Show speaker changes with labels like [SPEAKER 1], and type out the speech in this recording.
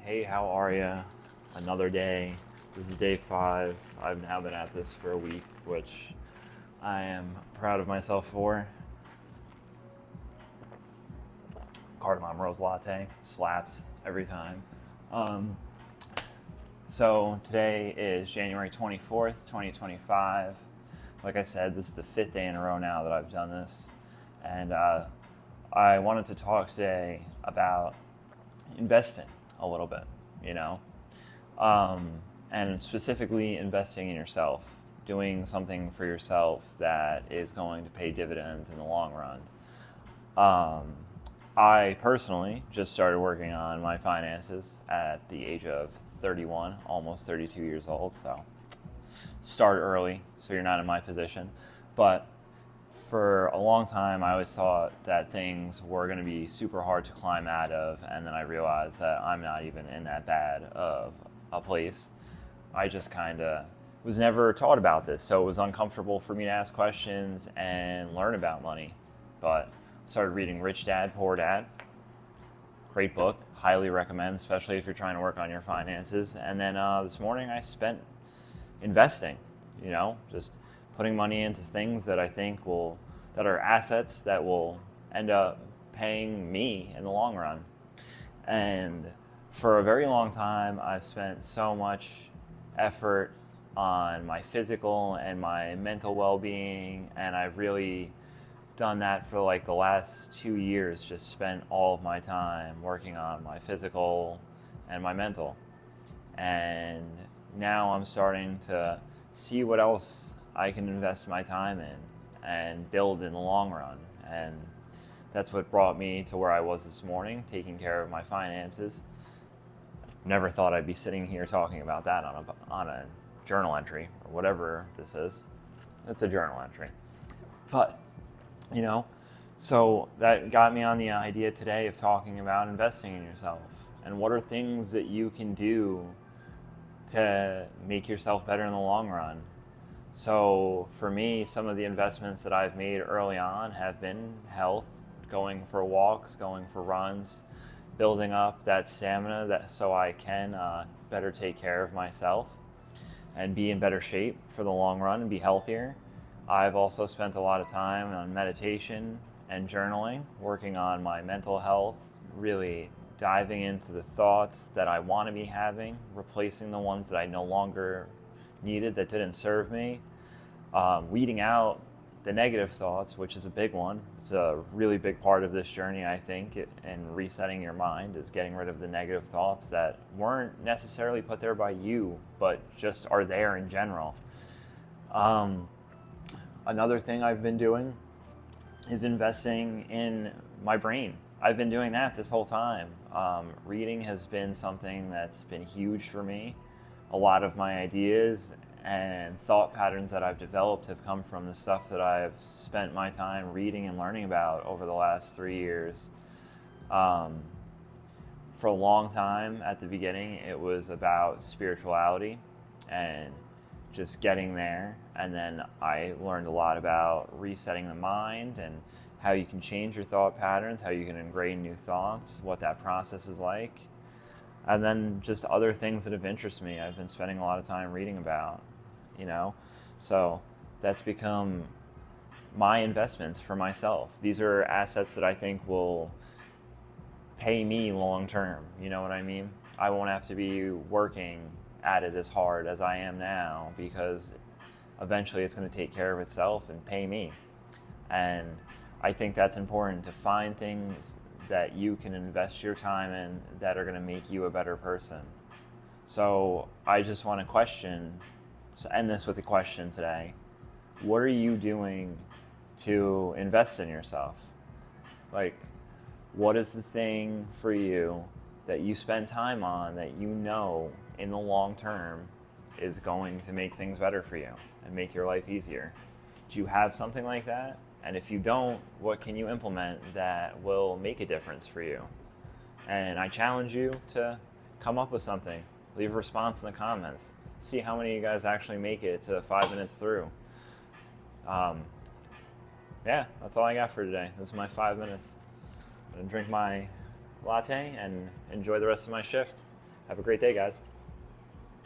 [SPEAKER 1] Hey, how are ya? Another day. This is day 5. I've now been at this for a week, which I am proud of myself for. Cardamom rose latte slaps every time. Um, so today is January 24th, 2025. Like I said, this is the 5th day in a row now that I've done this. And I wanted to talk today about investing a little bit, you know, um, and specifically investing in yourself, doing something for yourself that is going to pay dividends in the long run. I personally just started working on my finances at the age of 31, almost 32 years old, so start early so you're not in my position. But for a long time, I always thought that things were going to be super hard to climb out of, and then I realized that I'm not even in that bad of a place. I just kind of was never taught about this, so it was uncomfortable for me to ask questions and learn about money. But started reading Rich Dad, Poor Dad. Great book, highly recommend, especially if you're trying to work on your finances. And then this morning I spent investing, just putting money into things that I think that are assets that will end up paying me in the long run. And for a very long time, I've spent so much effort on my physical and my mental well-being, and I've really done that for like the last 2 years, just spent all of my time working on my physical and my mental. And now I'm starting to see what else I can invest my time in and build in the long run. And that's what brought me to where I was this morning, taking care of my finances. Never thought I'd be sitting here talking about that on a journal entry or whatever this is. It's a journal entry. But, so that got me on the idea today of talking about investing in yourself and what are things that you can do to make yourself better in the long run. So for me, some of the investments that I've made early on have been health, going for walks, going for runs, building up that stamina so I can better take care of myself and be in better shape for the long run and be healthier. I've also spent a lot of time on meditation and journaling, working on my mental health, really diving into the thoughts that I want to be having, replacing the ones that I no longer needed, that didn't serve me, weeding out the negative thoughts, which is a big one. It's a really big part of this journey, I think, and resetting your mind is getting rid of the negative thoughts that weren't necessarily put there by you, but just are there in general. Another thing I've been doing is investing in my brain. I've been doing that this whole time. Reading has been something that's been huge for me. A lot of my ideas and thought patterns that I've developed have come from the stuff that I've spent my time reading and learning about over the last 3 years. For a long time at the beginning, it was about spirituality and just getting there. And then I learned a lot about resetting the mind and how you can change your thought patterns, how you can ingrain new thoughts, what that process is like. And then just other things that have interested me, I've been spending a lot of time reading about, So that's become my investments for myself. These are assets that I think will pay me long term, you know what I mean? I won't have to be working at it as hard as I am now because eventually it's going to take care of itself and pay me. And I think that's important, to find things that you can invest your time in that are going to make you a better person. So I just want to end this with a question today. What are you doing to invest in yourself? Like, what is the thing for you that you spend time on that you know in the long term is going to make things better for you and make your life easier? Do you have something like that? And if you don't, what can you implement that will make a difference for you? And I challenge you to come up with something. Leave a response in the comments. See how many of you guys actually make it to 5 minutes through. Yeah, that's all I got for today. This is my 5 minutes. I'm going to drink my latte and enjoy the rest of my shift. Have a great day, guys.